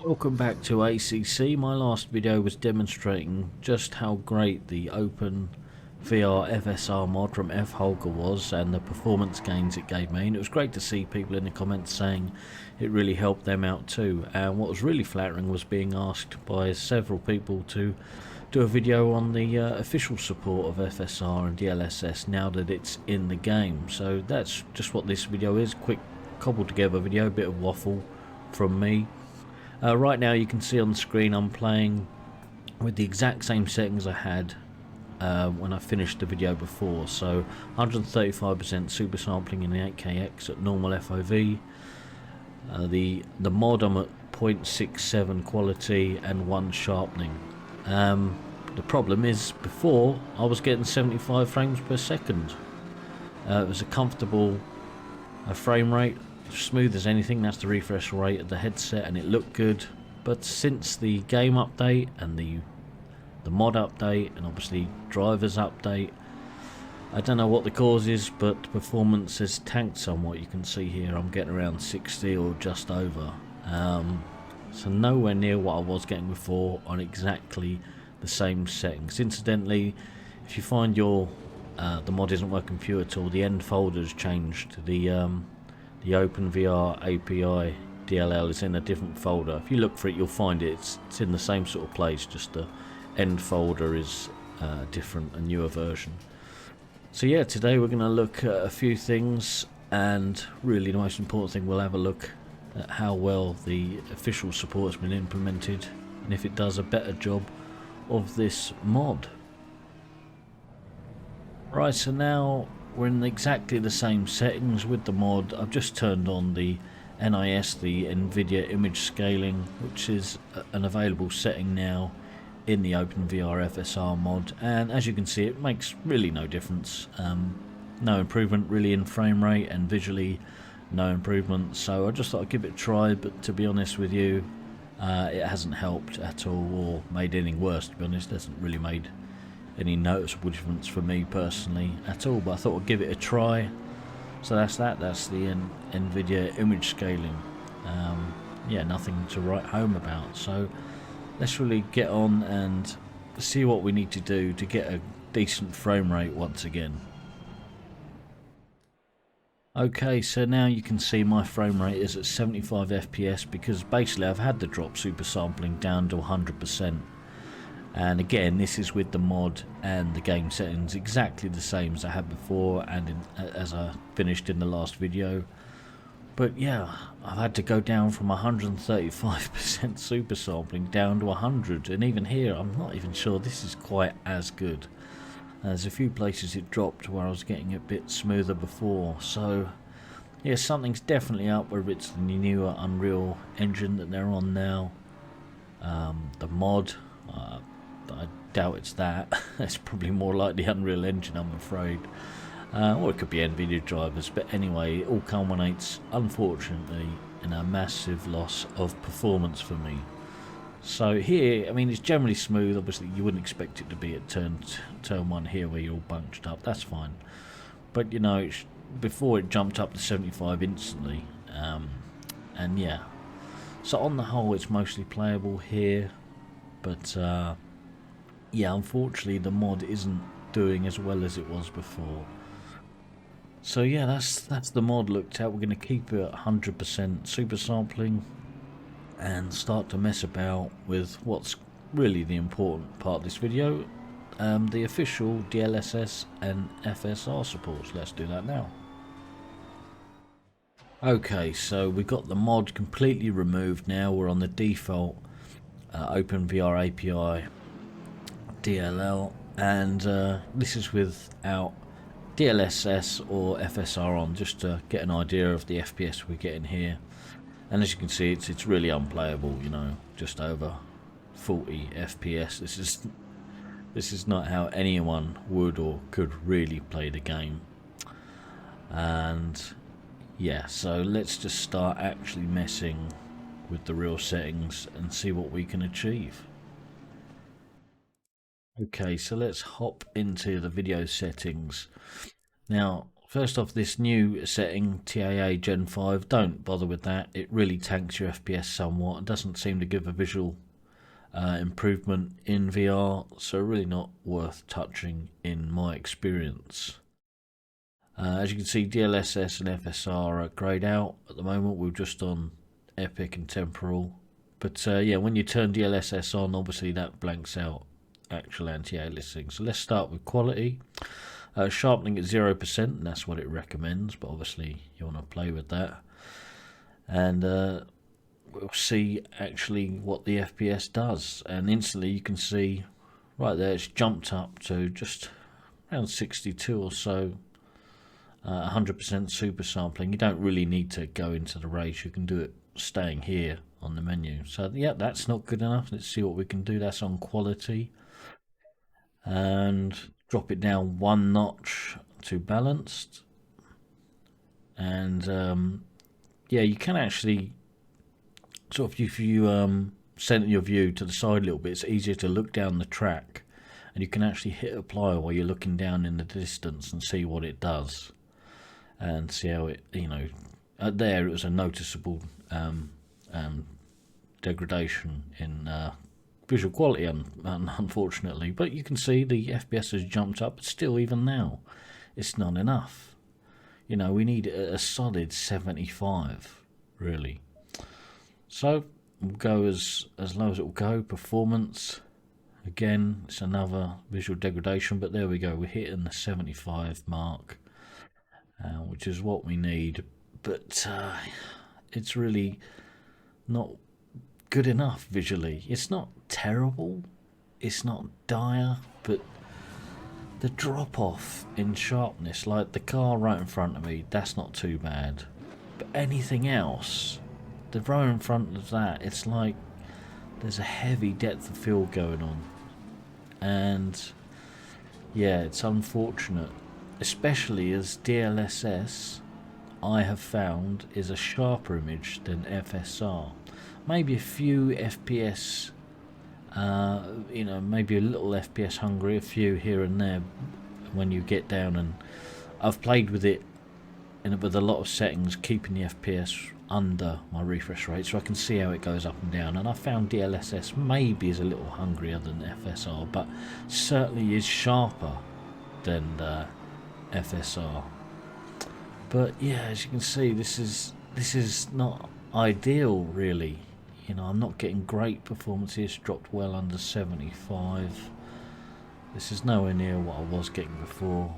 Welcome back to ACC. My last video was demonstrating just how great the Open VR FSR mod from FHolger was and the performance gains it gave me, and it was great to see people in the comments saying it really helped them out too. And what was really flattering was being asked by several people to do a video on the official support of FSR and DLSS now that it's in the game. So that's just what this video is, quick cobbled together video, bit of waffle from me. Right now you can see on the screen I'm playing with the exact same settings I had when I finished the video before. So 135% super sampling in the 8KX at normal FOV. The mod I'm at 0.67 quality and 1 sharpening. The problem is before I was getting 75 frames per second. It was a comfortable frame rate. Smooth as anything. That's the refresh rate of the headset, and it looked good. But since the game update and the mod update and obviously drivers update, I don't know what the cause is, but performance has tanked somewhat. You can see here I'm getting around 60 or just over, so nowhere near what I was getting before on exactly the same settings. Incidentally, if you find your the mod isn't working for you at all, the end folder's changed. The OpenVR API DLL is in a different folder. If you look for it, you'll find it. It's in the same sort of place, just the end folder is different, a newer version. So yeah, today we're going to look at a few things, and really the most important thing, we'll have a look at how well the official support has been implemented and if it does a better job of this mod. Right, so now we're in exactly the same settings with the mod. I've just turned on the NIS, the NVIDIA image scaling, which is an available setting now in the OpenVR FSR mod, and as you can see it makes really no difference. No improvement really in frame rate, and visually no improvement, so I just thought I'd give it a try, but to be honest with you, it hasn't helped at all or made anything worse. To be honest, it hasn't really made any noticeable difference for me personally at all, but I thought I'd give it a try. So that's the NVIDIA image scaling. Yeah, nothing to write home about, so let's really get on and see what we need to do to get a decent frame rate once again. Okay, so now you can see my frame rate is at 75 FPS because basically I've had to drop super sampling down to 100%. And again, this is with the mod and the game settings exactly the same as I had before and as I finished in the last video. But yeah, I've had to go down from 135% super sampling down to 100, and even here I'm not even sure this is quite as good. There's a few places it dropped where I was getting a bit smoother before, so yeah, something's definitely up, whether it's the newer Unreal Engine that they're on now, the mod. I doubt it's that. It's probably more like the Unreal Engine, I'm afraid, or it could be NVIDIA drivers, but anyway, it all culminates unfortunately in a massive loss of performance for me. So here, I mean, it's generally smooth. Obviously you wouldn't expect it to be at turn 1 here where you're all bunched up, that's fine, but you know, before it jumped up to 75 instantly, and yeah, so on the whole it's mostly playable here, but yeah, unfortunately the mod isn't doing as well as it was before. So yeah, that's the mod looked at. We're going to keep it at 100% super sampling and start to mess about with what's really the important part of this video, the official DLSS and FSR supports. Let's do that now. Okay, so we got the mod completely removed now. We're on the default OpenVR API DLL, and this is without DLSS or FSR on, just to get an idea of the FPS we're getting here. And as you can see, it's really unplayable, you know, just over 40 FPS. This is not how anyone would or could really play the game. And yeah, so let's just start actually messing with the real settings and see what we can achieve. Okay, so let's hop into the video settings. Now, First off, this new setting, TAA Gen 5, don't bother with that. It really tanks your FPS somewhat. It doesn't seem to give a visual improvement in VR, so really not worth touching in my experience. As you can see, DLSS and FSR are greyed out at the moment. We're just on Epic and Temporal. But yeah, when you turn DLSS on, obviously that blanks out actual anti-aliasing. So let's start with quality. Sharpening at 0%, and that's what it recommends, but obviously you want to play with that. And we'll see actually what the FPS does. And instantly you can see right there it's jumped up to just around 62 or so. 100% super sampling. You don't really need to go into the race. You can do it staying here on the menu. So yeah, that's not good enough. Let's see what we can do. That's on quality. And drop it down 1 notch to balanced. And yeah, you can actually sort of, if you center your view to the side a little bit, it's easier to look down the track, and you can actually hit apply while you're looking down in the distance and see what it does. And see how it, you know, there it was a noticeable degradation in visual quality, unfortunately. But you can see the FPS has jumped up, but still, even now, it's not enough. You know, we need a solid 75, really. So we'll go as low as it will go. Performance, again, it's another visual degradation, but there we go. We're hitting the 75 mark. Which is what we need, but it's really not good enough visually. It's not terrible, it's not dire, but the drop off in sharpness, like the car right in front of me, that's not too bad, but anything else, the row in front of that, it's like there's a heavy depth of field going on. And yeah, it's unfortunate. Especially as DLSS, I have found, is a sharper image than FSR. Maybe a few FPS, you know, maybe a little FPS hungry, a few here and there when you get down. And I've played with it with a lot of settings, keeping the FPS under my refresh rate, so I can see how it goes up and down. And I found DLSS maybe is a little hungrier than FSR, but certainly is sharper than FSR. But yeah, as you can see, this is not ideal, really. You know, I'm not getting great performance. It's dropped well under 75. This is nowhere near what I was getting before,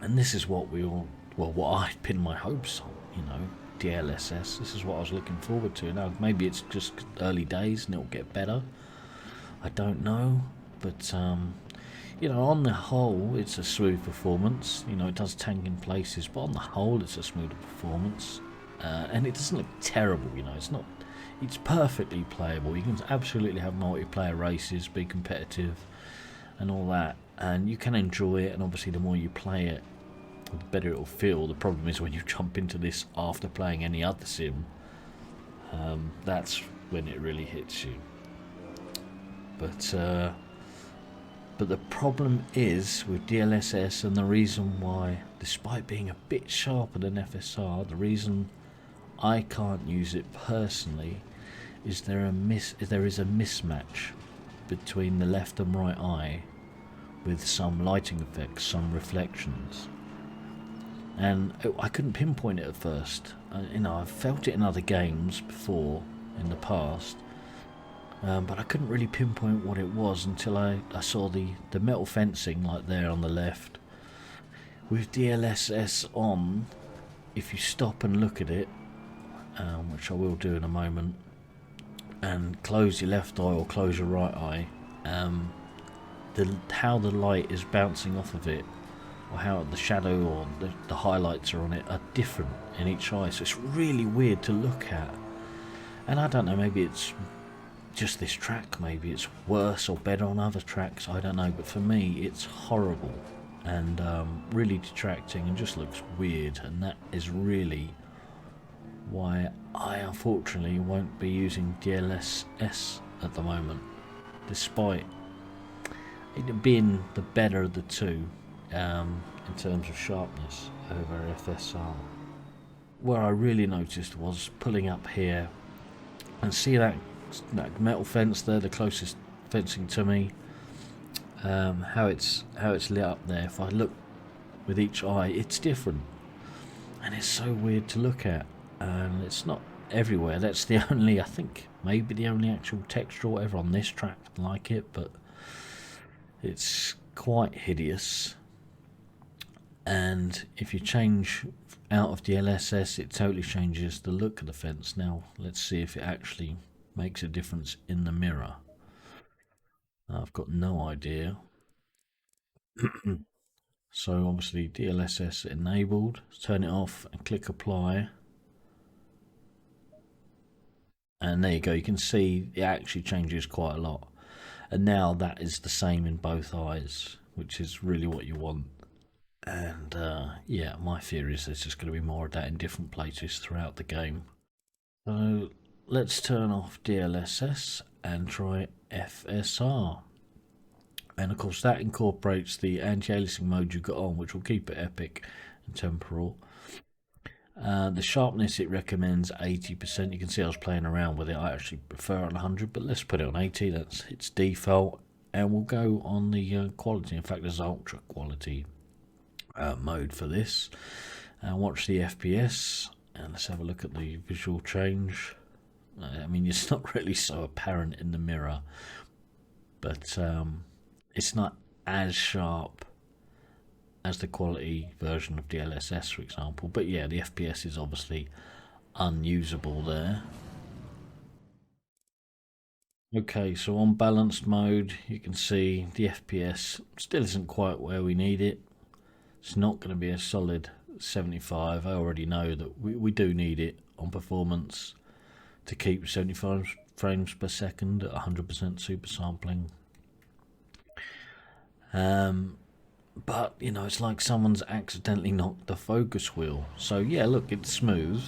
and this is what we all, well, what I pinned my hopes on. You know, DLSS. This is what I was looking forward to. Now maybe it's just early days and it'll get better. I don't know, but you know, on the whole, it's a smooth performance. You know, it does tank in places, but on the whole, it's a smoother performance. And it doesn't look terrible, you know, it's perfectly playable. You can absolutely have multiplayer races, be competitive, and all that. And you can enjoy it, and obviously the more you play it, the better it will feel. The problem is when you jump into this after playing any other sim, that's when it really hits you. But the problem is with DLSS, and the reason why, despite being a bit sharper than FSR, the reason I can't use it personally is there is a mismatch between the left and right eye with some lighting effects, some reflections. And I couldn't pinpoint it at first. You know, I've felt it in other games before in the past. But I couldn't really pinpoint what it was until I saw the metal fencing, like there on the left. With DLSS on, if you stop and look at it, which I will do in a moment, and close your left eye or close your right eye, how the light is bouncing off of it, or how the shadow or the highlights are on it, are different in each eye. So it's really weird to look at. And I don't know, maybe it's just this track, maybe it's worse or better on other tracks, I don't know, but for me it's horrible and really detracting and just looks weird, and that is really why I unfortunately won't be using DLSS at the moment, despite it being the better of the two. in terms of sharpness over FSR. Where I really noticed was pulling up here and see that metal fence there, the closest fencing to me, how it's lit up there. If I look with each eye, it's different, and it's so weird to look at, and it's not everywhere. That's the only, I think, maybe the only actual texture or whatever on this track like it, but it's quite hideous. And if you change out of DLSS, it totally changes the look of the fence. Now let's see if it actually makes a difference in the mirror. I've got no idea. So obviously DLSS enabled, turn it off and click apply, and there you go. You can see it actually changes quite a lot, and now that is the same in both eyes, which is really what you want. And yeah, my theory is there's just going to be more of that in different places throughout the game. So let's turn off DLSS and try FSR. And of course that incorporates the anti-aliasing mode you got on, which will keep it epic and temporal. The sharpness it recommends 80%. You can see I was playing around with it. I actually prefer it on 100, but let's put it on 80. That's its default. And we'll go on the quality. In fact, there's ultra quality mode for this. And watch the FPS. And let's have a look at the visual change. I mean, it's not really so apparent in the mirror, but it's not as sharp as the quality version of DLSS, for example. But yeah, the FPS is obviously unusable there. Okay, so on balanced mode, you can see the FPS still isn't quite where we need it. It's not going to be a solid 75. I already know that we do need it on performance to keep 75 frames per second at 100% super sampling. But you know, it's like someone's accidentally knocked the focus wheel. So yeah, look, it's smooth.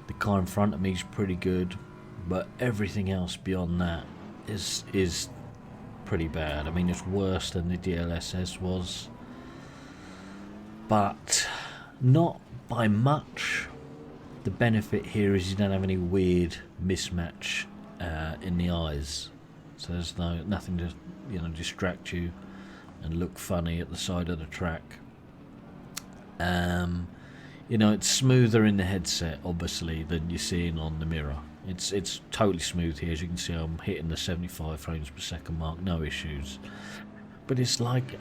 The car in front of me is pretty good, but everything else beyond that is pretty bad. I mean, it's worse than the DLSS was, but not by much. The benefit here is you don't have any weird mismatch in the eyes, so there's nothing to, you know, distract you and look funny at the side of the track. You know, it's smoother in the headset obviously than you're seeing on the mirror. It's totally smooth here. As you can see, I'm hitting the 75 frames per second mark, no issues. But it's like,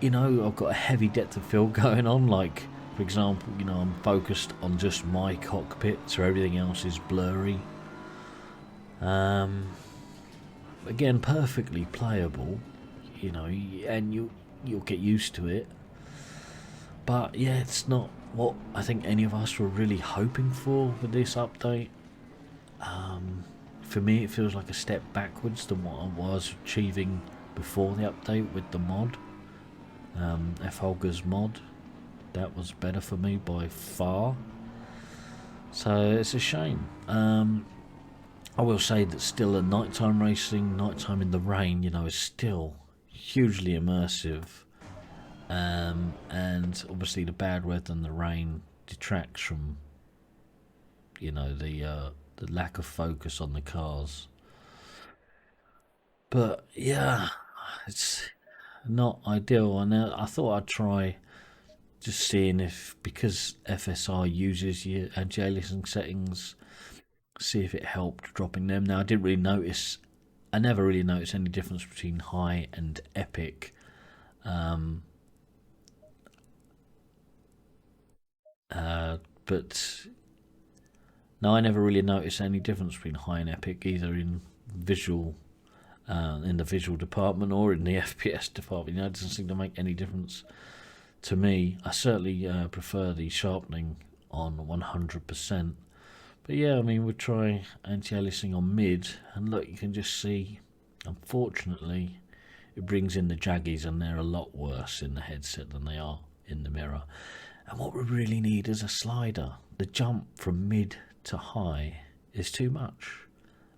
you know, I've got a heavy depth of field going on. Like, for example, you know, I'm focused on just my cockpit, so everything else is blurry. Again, perfectly playable, you know, and you'll get used to it. But yeah, it's not what I think any of us were really hoping for with this update. For me, it feels like a step backwards than what I was achieving before the update with the mod. FHolger's mod, that was better for me by far. So it's a shame. I will say that still a nighttime racing, nighttime in the rain, you know, is still hugely immersive. And obviously the bad weather and the rain detracts from, you know, the lack of focus on the cars. But yeah, it's not ideal. And I thought I'd try just seeing if, because FSR uses your anti-aliasing settings, see if it helped dropping them. Now I never really noticed any difference between high and epic. But no, I never really noticed any difference between high and epic, either in visual, in the visual department or in the FPS department. You know, it doesn't seem to make any difference to me. I certainly prefer the sharpening on 100%. But yeah, I mean, we'll try anti-aliasing on mid, and look, you can just see, unfortunately, it brings in the jaggies, and they're a lot worse in the headset than they are in the mirror. And what we really need is a slider. The jump from mid to high is too much.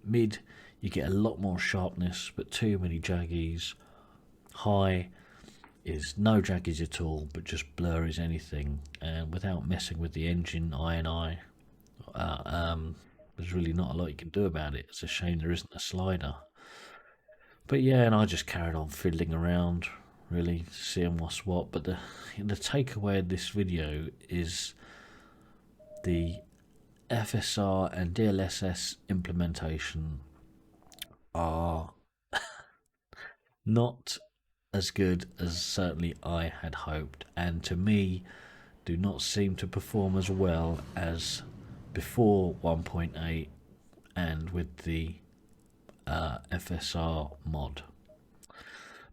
Mid, you get a lot more sharpness, but too many jaggies. High, is no dragage at all, but just blur as anything, and without messing with the engine INI, there's really not a lot you can do about it. It's a shame there isn't a slider. But yeah, and I just carried on fiddling around, really seeing what's what. But the takeaway of this video is the FSR and DLSS implementation are not as good as certainly I had hoped, and to me do not seem to perform as well as before 1.8 and with the FSR mod.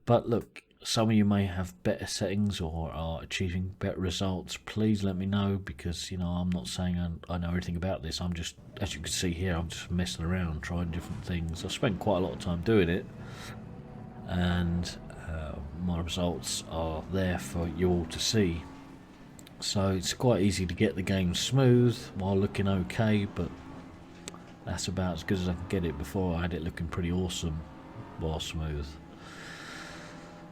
But look, some of you may have better settings or are achieving better results. Please let me know, because I'm not saying I know everything about this. I'm just, as you can see here, I'm just messing around, trying different things. I've spent quite a lot of time doing it, and my results are there for you all to see. So it's quite easy to get the game smooth while looking okay, but that's about as good as I can get it. Before I had it looking pretty awesome while smooth.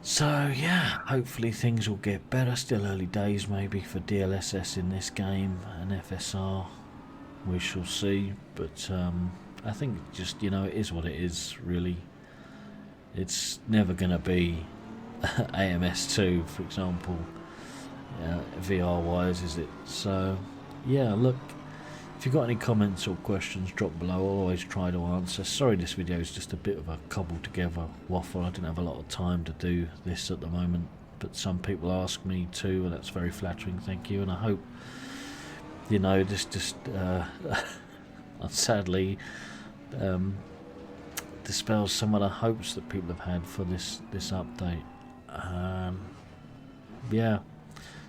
So yeah, hopefully things will get better. Still early days maybe for DLSS in this game, and FSR, we shall see. But I think just, it is what it is really. It's never going to be AMS2, for example, VR wise, is it? So yeah, look, if you've got any comments or questions, drop below. I'll always try to answer. Sorry this video is just a bit of a cobbled together waffle. I didn't have a lot of time to do this at the moment, but some people ask me to, and that's very flattering, thank you. And I hope this sadly dispels some of the hopes that people have had for this update. Yeah,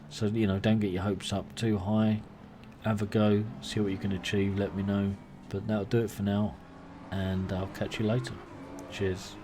so don't get your hopes up too high. Have a go, see what you can achieve, let me know. But that'll do it for now, and I'll catch you later. Cheers.